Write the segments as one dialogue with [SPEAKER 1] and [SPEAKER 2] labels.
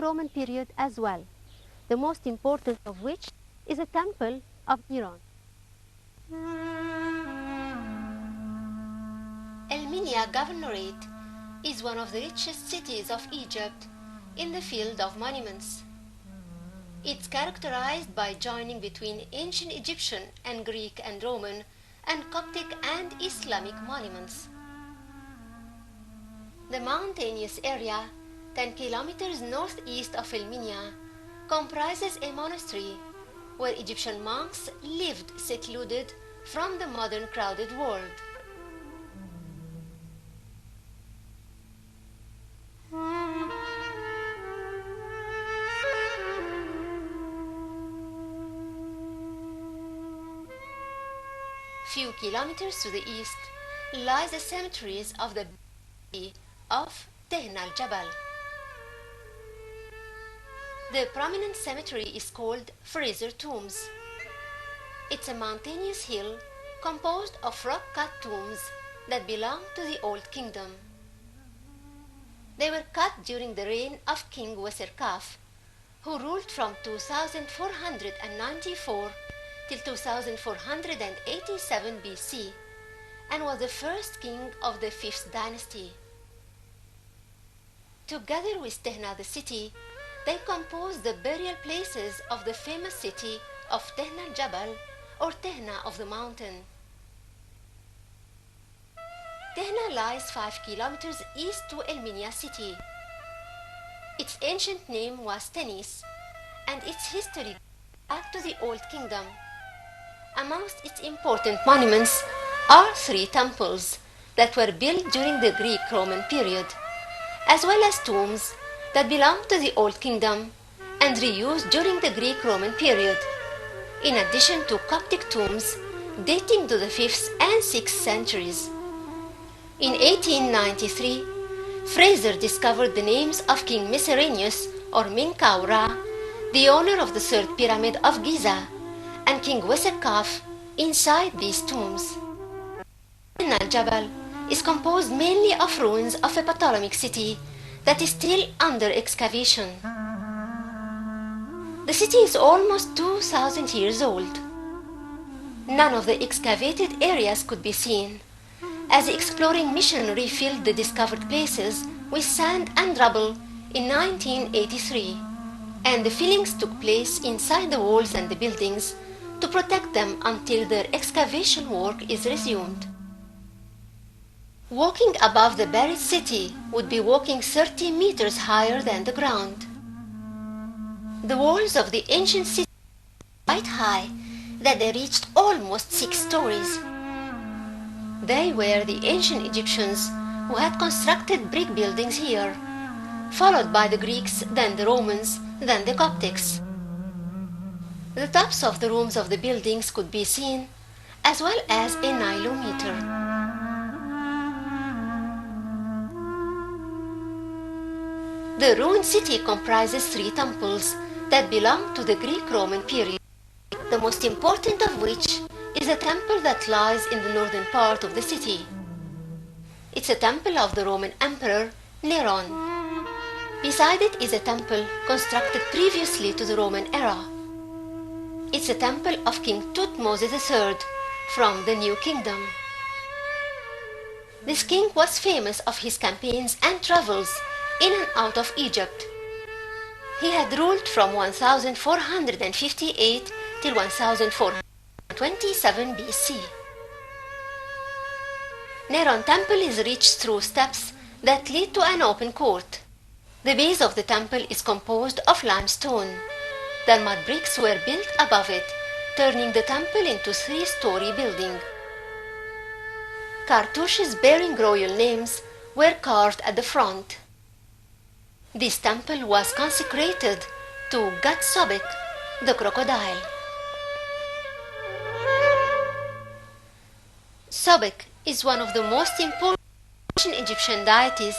[SPEAKER 1] Roman period as well, the most important of which is a temple of Neron.
[SPEAKER 2] Elminia Governorate is one of the richest cities of Egypt in the field of monuments. It's characterized by joining between ancient Egyptian and Greek and Roman and Coptic and Islamic monuments. The mountainous area, 10 kilometers northeast of Elminia, comprises a monastery where Egyptian monks lived secluded from the modern crowded world. Few kilometers to the east lies the cemeteries of the city of Tehna al-Jabal. The prominent cemetery is called Fraser Tombs. It's a mountainous hill composed of rock-cut tombs that belong to the Old Kingdom. They were cut during the reign of King Weserkaf, who ruled from 2494 till 2487 BC and was the first king of the 5th dynasty. Together with Tehna the city, they compose the burial places of the famous city of Tehna al-Jabal or Tehna of the mountain. Tehna lies 5 kilometers east to Elminia city. Its ancient name was Tenis, and its history back to the Old Kingdom. Amongst its important monuments are 3 temples that were built during the Greek-Roman period, as well as tombs that belong to the Old Kingdom and reused during the Greek-Roman period, in addition to Coptic tombs dating to the 5th and 6th centuries. In 1893, Fraser discovered the names of King Mycerinus or Menkaura, the owner of the 3rd pyramid of Giza, and King Weserkaf inside these tombs. Tehna al-Jabal is composed mainly of ruins of a Ptolemaic city that is still under excavation. The city is almost 2,000 years old. None of the excavated areas could be seen, as the exploring mission refilled the discovered places with sand and rubble in 1983, and the fillings took place inside the walls and the buildings to protect them until their excavation work is resumed. Walking above the buried city would be walking 30 meters higher than the ground. The walls of the ancient city were quite high, that they reached almost 6 stories. They were the ancient Egyptians who had constructed brick buildings here, followed by the Greeks, then the Romans, then the Coptics. The tops of the rooms of the buildings could be seen, as well as a Nilometer. The ruined city comprises 3 temples that belong to the Greek-Roman period, the most important of which is a temple that lies in the northern part of the city. It's a temple of the Roman Emperor Neron. Beside it is a temple constructed previously to the Roman era. It's a temple of King Thutmose III from the New Kingdom. This king was famous of his campaigns and travels in and out of Egypt. He had ruled from 1458 till 1427 BC. Neron temple is reached through steps that lead to an open court. The base of the temple is composed of limestone. Then mud bricks were built above it, turning the temple into 3-story building. Cartouches bearing royal names were carved at the front. This temple was consecrated to god Sobek, the crocodile. Sobek is one of the most important ancient Egyptian deities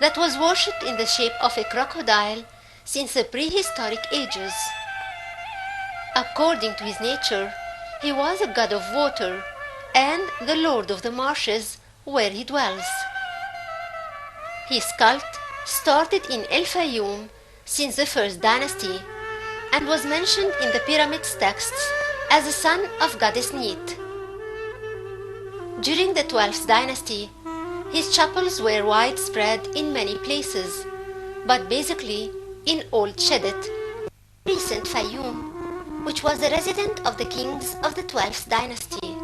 [SPEAKER 2] that was worshipped in the shape of a crocodile since the prehistoric ages. According to his nature, he was a god of water and the lord of the marshes where he dwells. His cult started in El Fayoum since the first dynasty and was mentioned in the pyramids texts as the son of goddess Neith. During the 12th dynasty, his chapels were widespread in many places, but basically in Old Shedet, recent Fayoum, which was the residence of the kings of the 12th dynasty.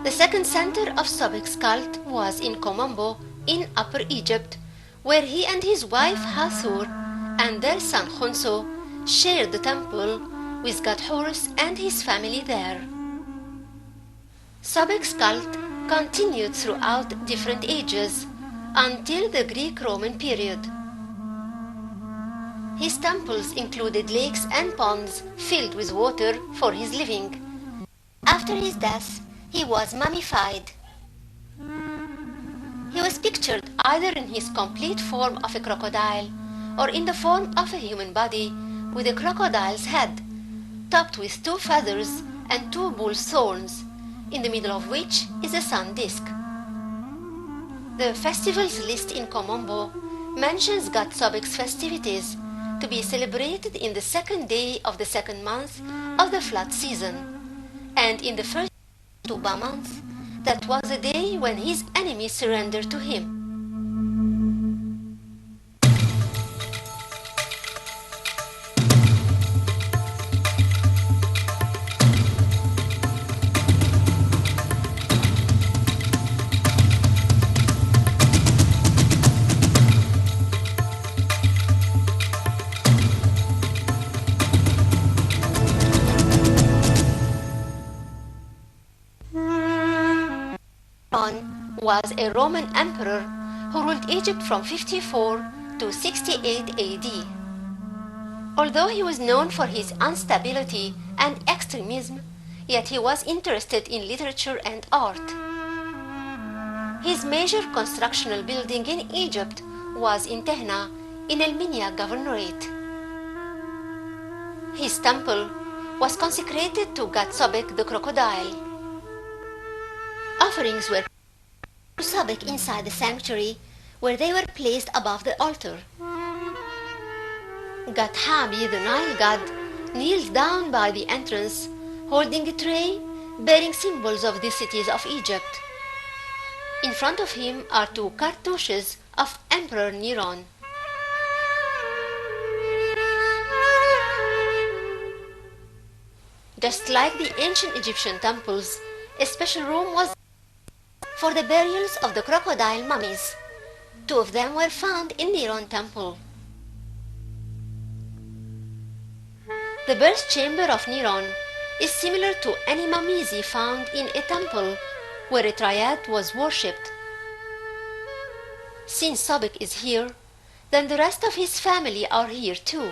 [SPEAKER 2] The second center of Sobek's cult was in Komombo in Upper Egypt, where he and his wife Hathor and their son Khonso shared the temple with god Horus and his family there. Sobek's cult continued throughout different ages until the Greek-Roman period. His temples included lakes and ponds filled with water for his living. After his death, he was mummified. He was pictured either in his complete form of a crocodile or in the form of a human body with a crocodile's head, topped with 2 feathers and 2 bull's thorns, in the middle of which is a sun disk. The festivals list in Komombo mentions god Sobek's festivities to be celebrated in the 2nd day of the 2nd month of the flood season, and in the first Tuba month, that was the day when his enemies surrendered to him. Was a Roman emperor who ruled Egypt from 54 to 68 AD. Although he was known for his instability and extremism, yet he was interested in literature and art. His major constructional building in Egypt was in Tehna, in El-Minya Governorate. His temple was consecrated to god Sobek the crocodile. Offerings were to Sobek inside the sanctuary, where they were placed above the altar. God Habi, the Nile god, kneels down by the entrance, holding a tray bearing symbols of the cities of Egypt. In front of him are 2 cartouches of Emperor Neron. Just like the ancient Egyptian temples, a special room was for the burials of the crocodile mummies. 2 of them were found in Neron temple. The birth chamber of Neron is similar to any mummizi found in a temple where a triad was worshipped. Since Sobek is here, then the rest of his family are here too.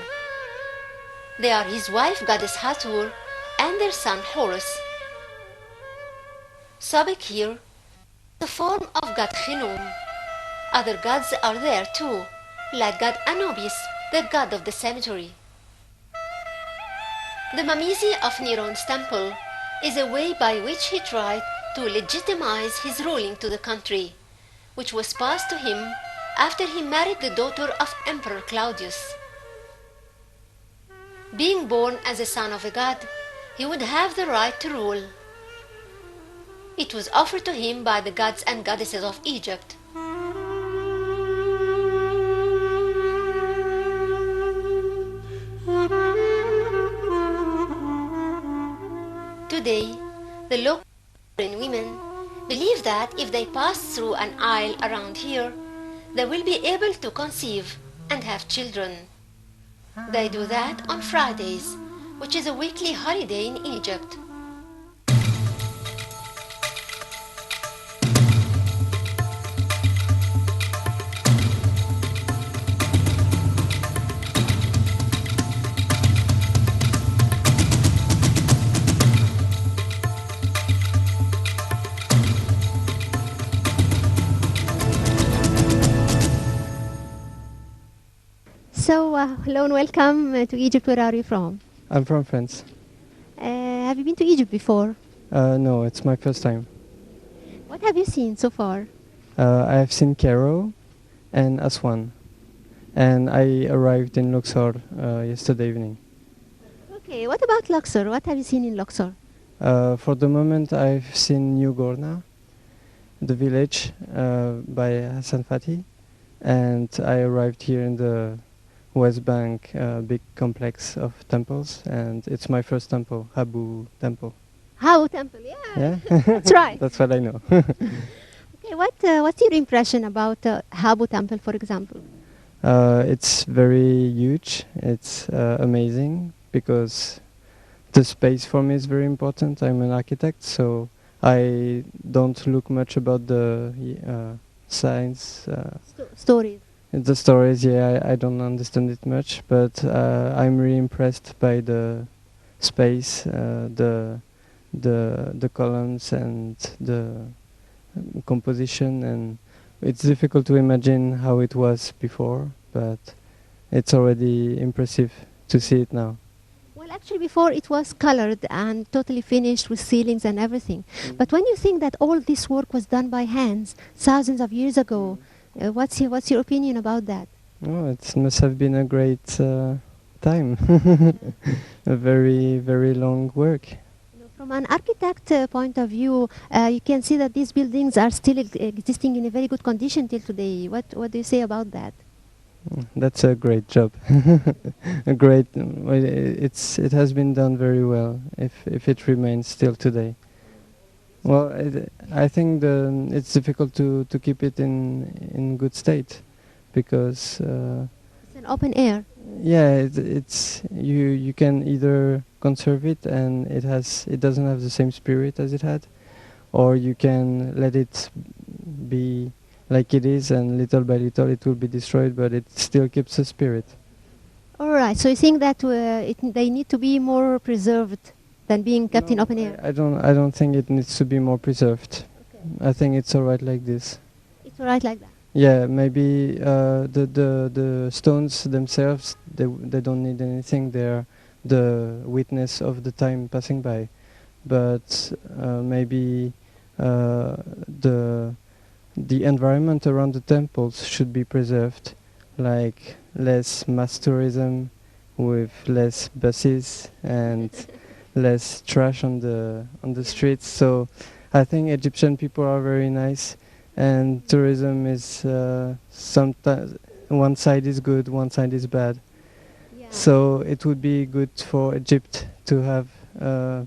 [SPEAKER 2] They are his wife goddess Hathor and their son Horus. Sobek here, the form of god Khnum. Other gods are there too, like god Anubis, the god of the cemetery. The mamizi of Neron's temple is a way by which he tried to legitimize his ruling to the country, which was passed to him after he married the daughter of Emperor Claudius. Being born as a son of a god, he would have the right to rule. It was offered to him by the gods and goddesses of Egypt. Today, the local women believe that if they pass through an aisle around here, they will be able to conceive and have children. They do that on Fridays, which is a weekly holiday in Egypt.
[SPEAKER 1] So, hello and welcome to Egypt. Where are you from?
[SPEAKER 3] I'm from France.
[SPEAKER 1] Have you been to Egypt before?
[SPEAKER 3] No, it's my first time.
[SPEAKER 1] What have you seen so far?
[SPEAKER 3] I have seen Cairo and Aswan. and I arrived in Luxor yesterday evening.
[SPEAKER 1] Okay, what about Luxor? What have you seen in Luxor?
[SPEAKER 3] For the moment, I've seen New Gorna, the village by Hassan Fatih, and I arrived here in the West Bank big complex of temples, and it's my first temple, Habu Temple.
[SPEAKER 1] Habu Temple, yeah.
[SPEAKER 3] Yeah,
[SPEAKER 1] That's right.
[SPEAKER 3] that's what I know.
[SPEAKER 1] Okay, what's your impression about Habu Temple, for example?
[SPEAKER 3] It's very huge. It's amazing because the space for me is very important. I'm an architect, so I don't look much about the science.
[SPEAKER 1] Stories.
[SPEAKER 3] The stories, yeah, I don't understand it much, but I'm really impressed by the space, the columns and the composition, and it's difficult to imagine how it was before, but it's already impressive to see it now.
[SPEAKER 1] Well, actually, before it was colored and totally finished with ceilings and everything. But when you think that all this work was done by hands thousands of years ago, what's your opinion about that?
[SPEAKER 3] Oh, it must have been a great time. A very, very long work.
[SPEAKER 1] From an architect point of view, you can see that these buildings are still existing in a very good condition till today. What do you say about that?
[SPEAKER 3] That's a great job. A great. It has been done very well. If it remains still today. Well, I think it's difficult to keep it in good state, because
[SPEAKER 1] It's an open air.
[SPEAKER 3] yeah, it's you can either conserve it and it doesn't have the same spirit as it had, or you can let it be like it is, and little by little it will be destroyed, but it still keeps the spirit.
[SPEAKER 1] All right. So you think that they need to be more preserved than being kept in open air?
[SPEAKER 3] I don't think it needs to be more preserved.
[SPEAKER 1] Okay.
[SPEAKER 3] I think it's alright like this.
[SPEAKER 1] It's all right like that.
[SPEAKER 3] Yeah, maybe the stones themselves, they don't need anything. They're the witness of the time passing by, but maybe the environment around the temples should be preserved, like less mass tourism, with less buses and less trash on the streets. So I think Egyptian people are very nice, and tourism is sometimes one side is good, one side is bad.
[SPEAKER 1] Yeah.
[SPEAKER 3] So it would be good for Egypt to have a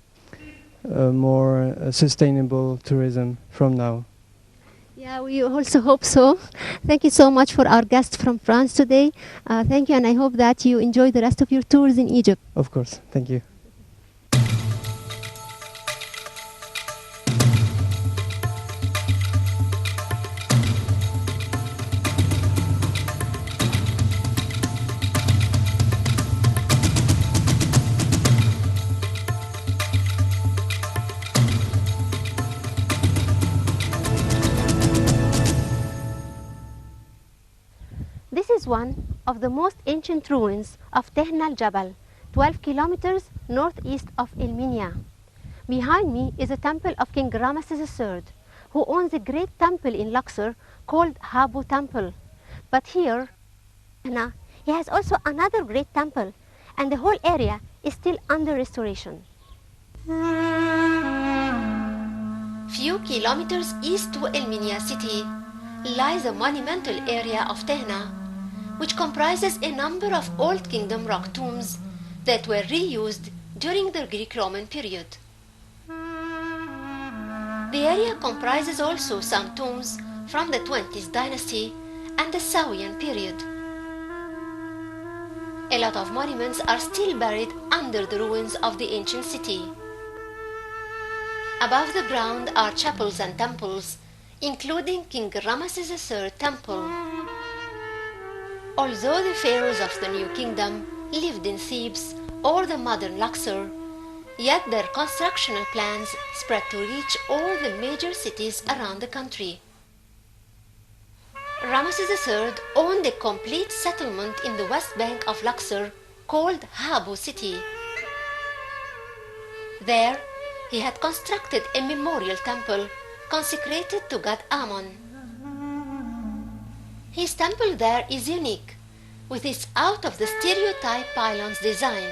[SPEAKER 3] more sustainable tourism from now.
[SPEAKER 1] Yeah, we also hope so. Thank you so much for our guest from France today. Thank you, and I hope that you enjoy the rest of your tours in Egypt.
[SPEAKER 3] Of course, thank you.
[SPEAKER 1] This is one of the most ancient ruins of Tehna al-Jabal, 12 kilometers northeast of Elminia. Behind me is a temple of King Ramesses III, who owns a great temple in Luxor called Habu Temple. But here, he has also another great temple, and the whole area is still under restoration.
[SPEAKER 2] Few kilometers east to Elminia city lies a monumental area of Tehna, which comprises a number of Old Kingdom rock tombs that were reused during the Greek-Roman period. The area comprises also some tombs from the 20th dynasty and the Sawian period. A lot of monuments are still buried under the ruins of the ancient city. Above the ground are chapels and temples, including King Ramesses III temple. Although the pharaohs of the New Kingdom lived in Thebes or the modern Luxor, yet their constructional plans spread to reach all the major cities around the country. Ramesses III owned a complete settlement in the west bank of Luxor called Habu city. There, he had constructed a memorial temple consecrated to god Ammon. His temple there is unique, with its out-of-the-stereotype pylons design,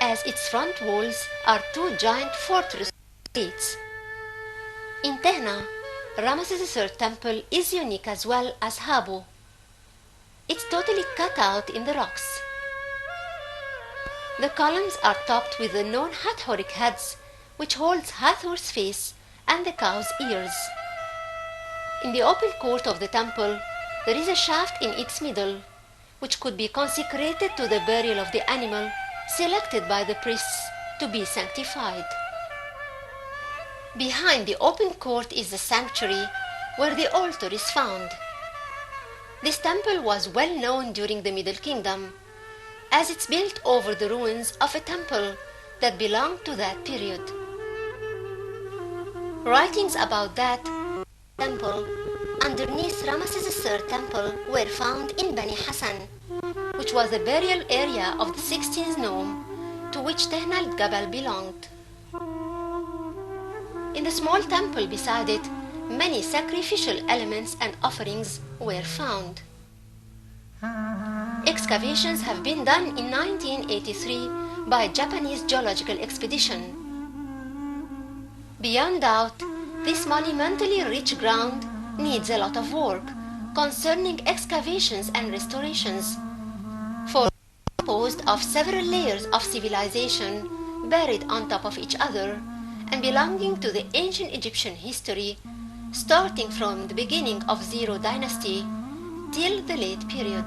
[SPEAKER 2] as its front walls are two giant fortress gates. In Tehna, Ramesses III temple is unique as well as Habu. It's totally cut out in the rocks. The columns are topped with the known Hathoric heads, which holds Hathor's face and the cow's ears. In the open court of the temple, there is a shaft in its middle, which could be consecrated to the burial of the animal selected by the priests to be sanctified. Behind the open court is the sanctuary, where the altar is found. This temple was well known during the Middle Kingdom, as it's built over the ruins of a temple that belonged to that period. Writings about that temple underneath Ramesses III temple were found in Bani Hassan, which was the burial area of the 16th nome to which Tehna al-Jabal belonged. In the small temple beside it, many sacrificial elements and offerings were found. Excavations have been done in 1983 by a Japanese geological expedition. Beyond doubt, this monumentally rich ground needs a lot of work concerning excavations and restorations, for it's composed of several layers of civilization buried on top of each other and belonging to the ancient Egyptian history, starting from the beginning of Zero Dynasty till the late period.